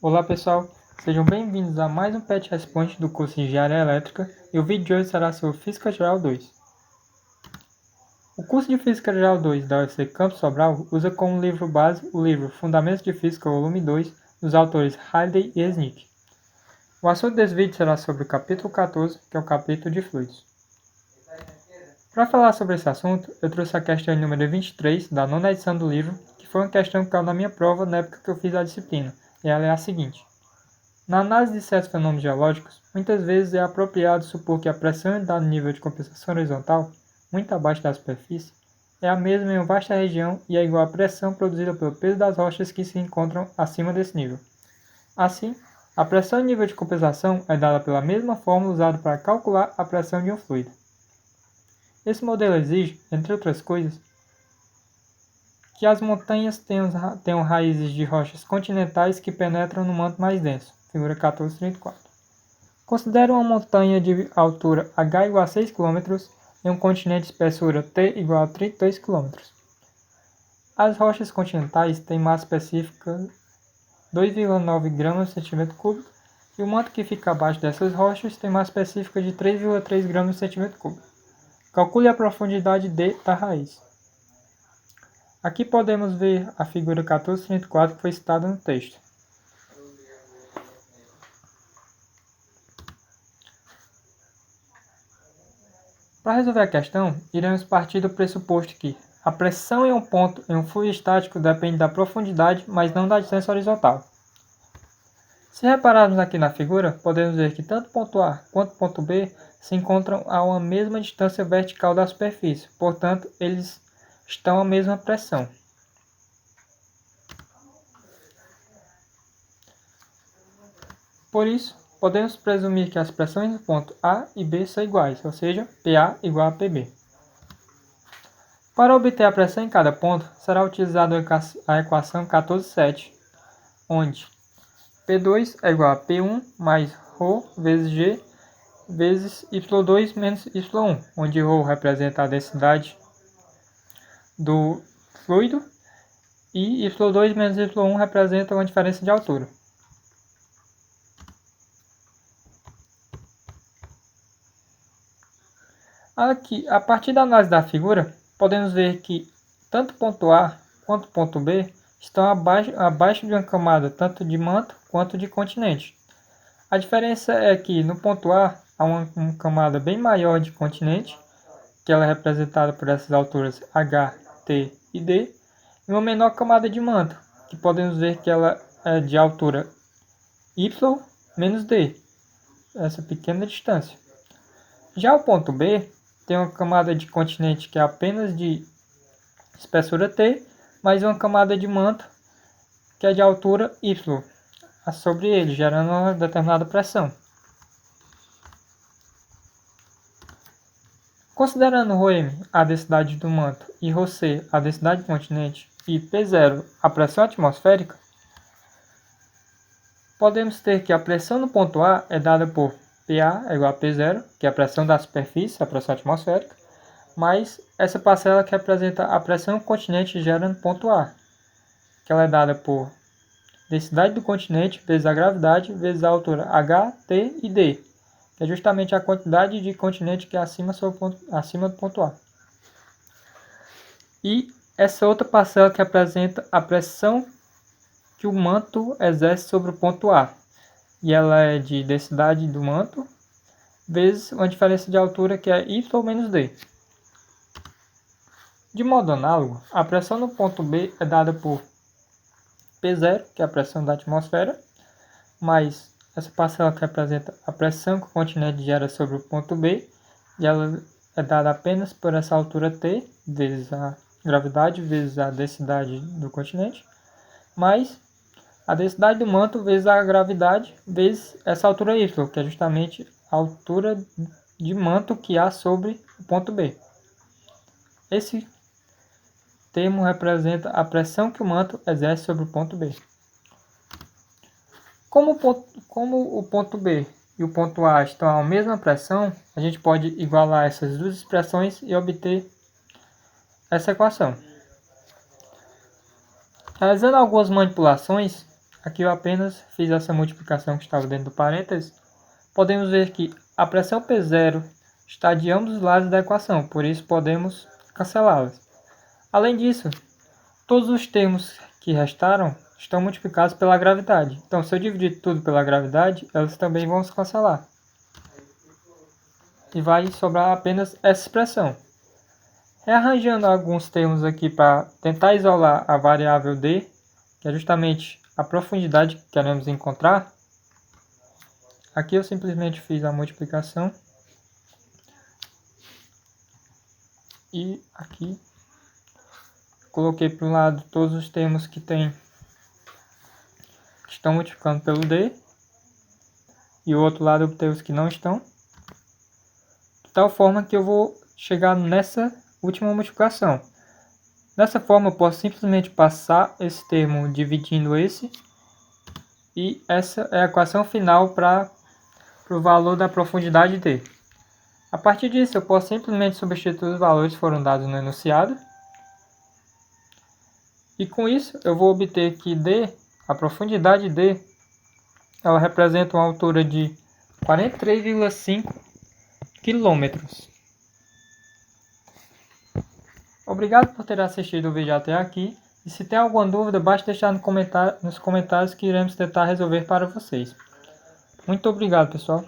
Olá pessoal, sejam bem-vindos a mais um PET Responde do curso de Engenharia Elétrica e o vídeo de hoje será sobre Física Geral 2. O curso de Física Geral 2 da UFC Campus Sobral usa como livro base o livro Fundamentos de Física volume 2 dos autores Halliday e Sneak. O assunto desse vídeo será sobre o capítulo 14, que é o capítulo de fluidos. Para falar sobre esse assunto, eu trouxe a questão número 23 da nona edição do livro, que foi uma questão que caiu na minha prova na época que eu fiz a disciplina, e ela é a seguinte. Na análise de certos fenômenos geológicos, muitas vezes é apropriado supor que a pressão em dado nível de compensação horizontal, muito abaixo da superfície, é a mesma em uma vasta região e é igual à pressão produzida pelo peso das rochas que se encontram acima desse nível. Assim, a pressão em nível de compensação é dada pela mesma fórmula usada para calcular a pressão de um fluido. Esse modelo exige, entre outras coisas, que as montanhas tenham raízes de rochas continentais que penetram no manto mais denso, figura 14.34. Considere uma montanha de altura h igual a 6 km e um continente de espessura t igual a 32 km. As rochas continentais têm massa específica 2,9 g/cm3 e o manto que fica abaixo dessas rochas tem massa específica de 3,3 g/cm3. Calcule a profundidade d da raiz. Aqui podemos ver a figura 14.34 que foi citada no texto. Para resolver a questão, iremos partir do pressuposto que a pressão em um ponto em um fluido estático depende da profundidade, mas não da distância horizontal. Se repararmos aqui na figura, podemos ver que tanto ponto A quanto ponto B se encontram a uma mesma distância vertical da superfície, portanto, eles estão à mesma pressão. Por isso, podemos presumir que as pressões do ponto A e B são iguais, ou seja, PA igual a PB. Para obter a pressão em cada ponto, será utilizada a equação 14.7, onde P2 é igual a P1 mais ρ vezes G vezes Y2 menos Y1, onde ρ representa a densidade do fluido e Y2 menos Y1 representa uma diferença de altura. Aqui, a partir da análise da figura, podemos ver que tanto ponto A quanto ponto B estão abaixo de uma camada tanto de manto quanto de continente. A diferença é que no ponto A há uma camada bem maior de continente, que ela é representada por essas alturas H, T e D, e uma menor camada de manto, que podemos ver que ela é de altura Y menos D, essa pequena distância. Já o ponto B tem uma camada de continente que é apenas de espessura T, mais uma camada de manto que é de altura Y sobre ele, gerando uma determinada pressão. Considerando ρm a densidade do manto e ρc a densidade do continente e P0 a pressão atmosférica, podemos ter que a pressão no ponto A é dada por PA é igual a P0, que é a pressão da superfície, a pressão atmosférica, mais essa parcela que representa a pressão que o continente gera no ponto A, que ela é dada por densidade do continente vezes a gravidade vezes a altura H, T e D, que é justamente a quantidade de continente que é acima do ponto A. E essa outra parcela que representa a pressão que o manto exerce sobre o ponto A, e ela é de densidade do manto vezes uma diferença de altura que é Y menos D. De modo análogo, a pressão no ponto B é dada por P0, que é a pressão da atmosfera, mais essa parcela que representa a pressão que o continente gera sobre o ponto B, e ela é dada apenas por essa altura T, vezes a gravidade, vezes a densidade do continente, mais a densidade do manto vezes a gravidade, vezes essa altura Y, que é justamente a altura de manto que há sobre o ponto B. Esse termo representa a pressão que o manto exerce sobre o ponto B. Como o ponto B e o ponto A estão à mesma pressão, a gente pode igualar essas duas expressões e obter essa equação. Realizando algumas manipulações, aqui eu apenas fiz essa multiplicação que estava dentro do parênteses, podemos ver que a pressão P0 está de ambos os lados da equação, por isso podemos cancelá-las. Além disso, todos os termos que restaram estão multiplicados pela gravidade. Então, se eu dividir tudo pela gravidade, elas também vão se cancelar. E vai sobrar apenas essa expressão. Rearranjando alguns termos aqui para tentar isolar a variável d, que é justamente a profundidade que queremos encontrar, aqui eu simplesmente fiz a multiplicação. E aqui coloquei para um lado todos os termos que estão multiplicando pelo d, e o outro lado obter os que não estão, de tal forma que eu vou chegar nessa última multiplicação. Dessa forma eu posso simplesmente passar esse termo dividindo esse, e essa é a equação final para o valor da profundidade d. A partir disso eu posso simplesmente substituir os valores que foram dados no enunciado, e com isso eu vou obter que d, a profundidade d, ela representa uma altura de 43,5 quilômetros. Obrigado por ter assistido o vídeo até aqui, e se tem alguma dúvida, basta deixar nos comentários que iremos tentar resolver para vocês. Muito obrigado, pessoal.